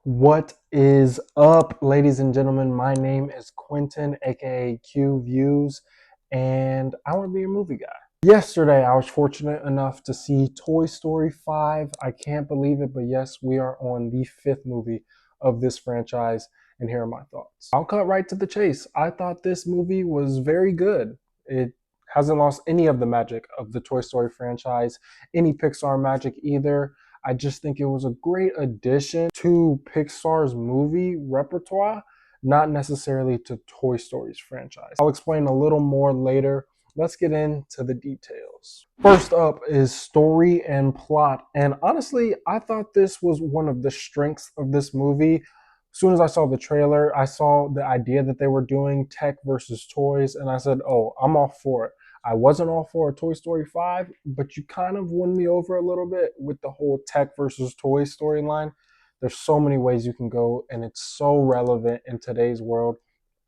What is up, ladies and gentlemen? My name is Quentin, aka Q Views, and I want to be a movie guy. Yesterday, I was fortunate enough to see Toy Story 5. I can't believe it, but yes, we are on the fifth movie of this franchise, and here are my thoughts. I'll cut right to the chase. I thought this movie was very good. It hasn't lost any of the magic of the Toy Story franchise, any Pixar magic either. I just think it was a great addition to Pixar's movie repertoire, not necessarily to Toy Story's franchise. I'll explain a little more later. Let's get into the details. First up is story and plot. And honestly, I thought this was one of the strengths of this movie. As soon as I saw the trailer, I saw the idea that they were doing tech versus toys, and I said, oh, I'm all for it. I wasn't all for a Toy Story 5, but you kind of won me over a little bit with the whole tech versus toy storyline. There's so many ways you can go, and it's so relevant in today's world.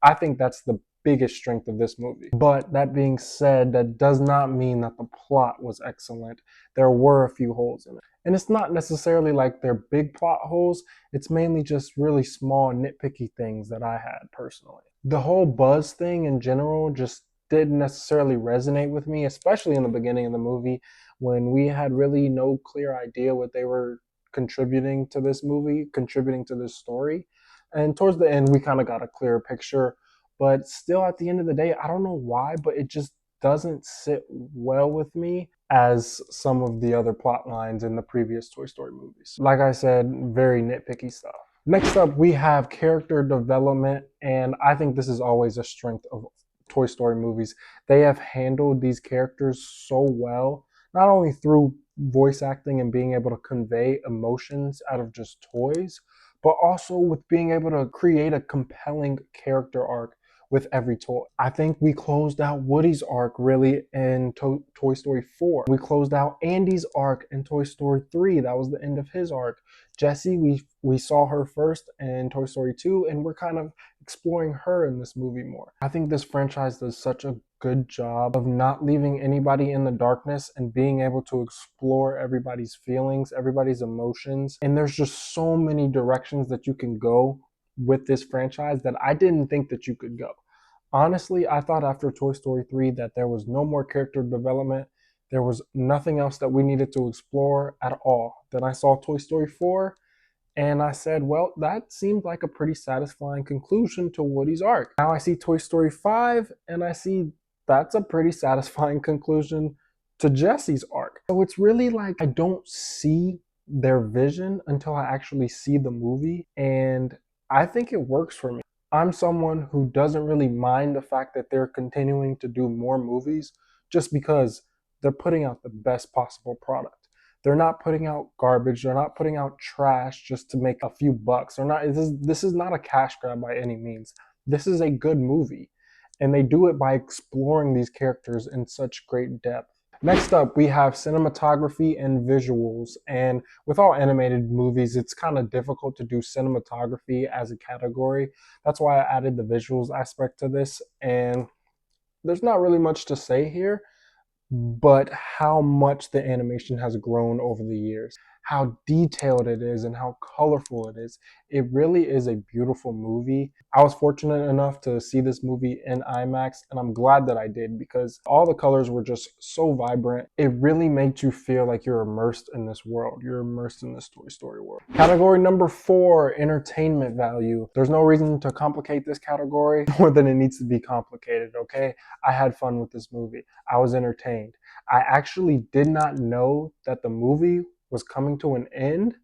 I think that's the biggest strength of this movie. But that being said, that does not mean that the plot was excellent. There were a few holes in it. And it's not necessarily like they're big plot holes, it's mainly just really small, nitpicky things that I had personally. The whole Buzz thing in general just didn't necessarily resonate with me, especially in the beginning of the movie when we had really no clear idea what they were contributing to this movie, contributing to this story. And towards the end, we kind of got a clearer picture. But still, at the end of the day, I don't know why, but it just doesn't sit well with me as some of the other plot lines in the previous Toy Story movies. Like I said, very nitpicky stuff. Next up, we have character development, and I think this is always a strength of Toy Story movies. They have handled these characters so well, not only through voice acting and being able to convey emotions out of just toys, but also with being able to create a compelling character arc with every toy. I think we closed out Woody's arc really in Toy Story 4. We closed out Andy's arc in Toy Story 3. That was the end of his arc. Jessie, we saw her first in Toy Story 2, and we're kind of exploring her in this movie more. I think this franchise does such a good job of not leaving anybody in the darkness and being able to explore everybody's feelings, everybody's emotions. And there's just so many directions that you can go with this franchise that I didn't think that you could go. Honestly, I thought after Toy Story 3 that there was no more character development. There was nothing else that we needed to explore at all. Then I saw Toy Story 4 and I said, well, that seemed like a pretty satisfying conclusion to Woody's arc. Now I see Toy Story 5 and I see that's a pretty satisfying conclusion to Jessie's arc. So it's really like I don't see their vision until I actually see the movie, and I think it works for me. I'm someone who doesn't really mind the fact that they're continuing to do more movies just because they're putting out the best possible product. They're not putting out garbage. They're not putting out trash just to make a few bucks. They're not. This is not a cash grab by any means. This is a good movie, and they do it by exploring these characters in such great depth. Next up, we have cinematography and visuals. And with all animated movies, it's kind of difficult to do cinematography as a category. That's why I added the visuals aspect to this. And there's not really much to say here, but how much the animation has grown over the years, how detailed it is and how colorful it is. It really is a beautiful movie. I was fortunate enough to see this movie in IMAX, and I'm glad that I did because all the colors were just so vibrant. It really made you feel like you're immersed in this world. You're immersed in this Toy Story world. Category number 4, entertainment value. There's no reason to complicate this category more than it needs to be complicated, okay? I had fun with this movie. I was entertained. I actually did not know that the movie was coming to an end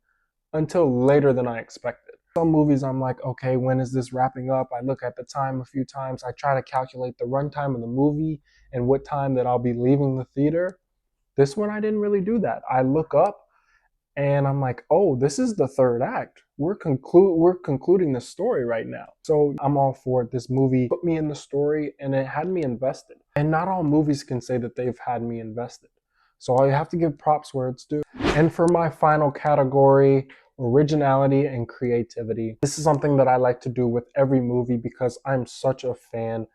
until later than I expected. Some movies I'm like, okay, when is this wrapping up? I look at the time a few times. I try to calculate the runtime of the movie and what time that I'll be leaving the theater. This one, I didn't really do that. I look up and I'm like, oh, this is the third act. We're concluding the story right now. So I'm all for it. This movie put me in the story and it had me invested. And not all movies can say that they've had me invested. So I have to give props where it's due. And for my final category, originality and creativity. This is something that I like to do with every movie because I'm such a fan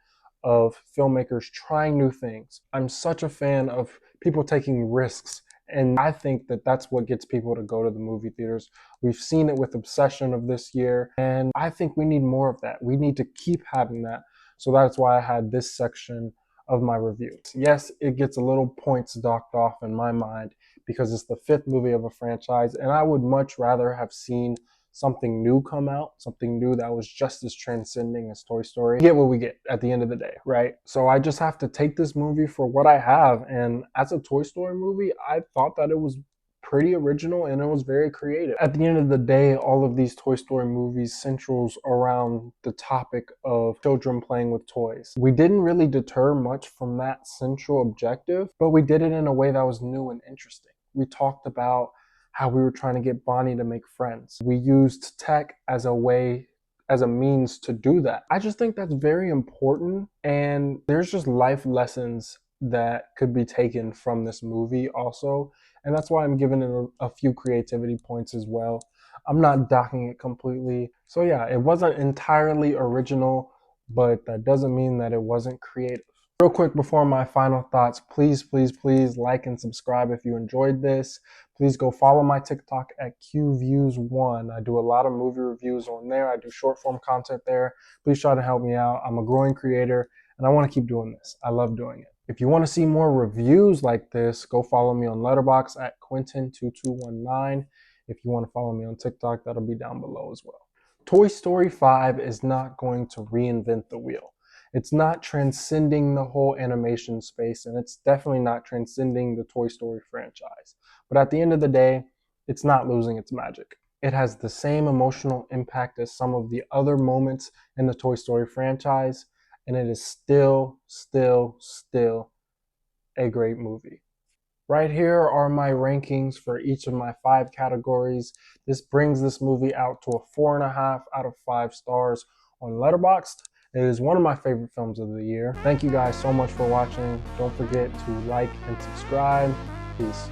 of filmmakers trying new things. I'm such a fan of people taking risks And I think that that's what gets people to go to the movie theaters. We've seen it with Obsession of this year, and I think we need more of that. We need to keep having that. So that's why I had this section of my review. Yes, it gets a little points docked off in my mind because it's the fifth movie of a franchise, and I would much rather have seen something new come out, something new that was just as transcending as Toy Story. We get what we get at the end of the day, right? So I just have to take this movie for what I have. And as a Toy Story movie, I thought that it was pretty original and it was very creative. At the end of the day, all of these Toy Story movies centrals around the topic of children playing with toys. We didn't really deter much from that central objective, but we did it in a way that was new and interesting. We talked about how we were trying to get Bonnie to make friends. We used tech as a way, as a means to do that. I just think that's very important, and there's just life lessons that could be taken from this movie also, and that's why I'm giving it a few creativity points as well. I'm not docking it completely. So yeah, it wasn't entirely original, but that doesn't mean that it wasn't creative. Real quick before my final thoughts, please like and subscribe if you enjoyed this. Please go follow my TikTok at QViews1. I do a lot of movie reviews on there. I do short form content there. Please try to help me out. I'm a growing creator and I want to keep doing this. I love doing it. If you want to see more reviews like this, go follow me on Letterboxd at Quentin2219. If you want to follow me on TikTok, that'll be down below as well. Toy Story 5 is not going to reinvent the wheel. It's not transcending the whole animation space, and it's definitely not transcending the Toy Story franchise. But at the end of the day, it's not losing its magic. It has the same emotional impact as some of the other moments in the Toy Story franchise, and it is still a great movie. Right here are my rankings for each of my 5 categories. This brings this movie out to a 4.5 out of 5 stars on Letterboxd. It is one of my favorite films of the year. Thank you guys so much for watching. Don't forget to like and subscribe. Peace.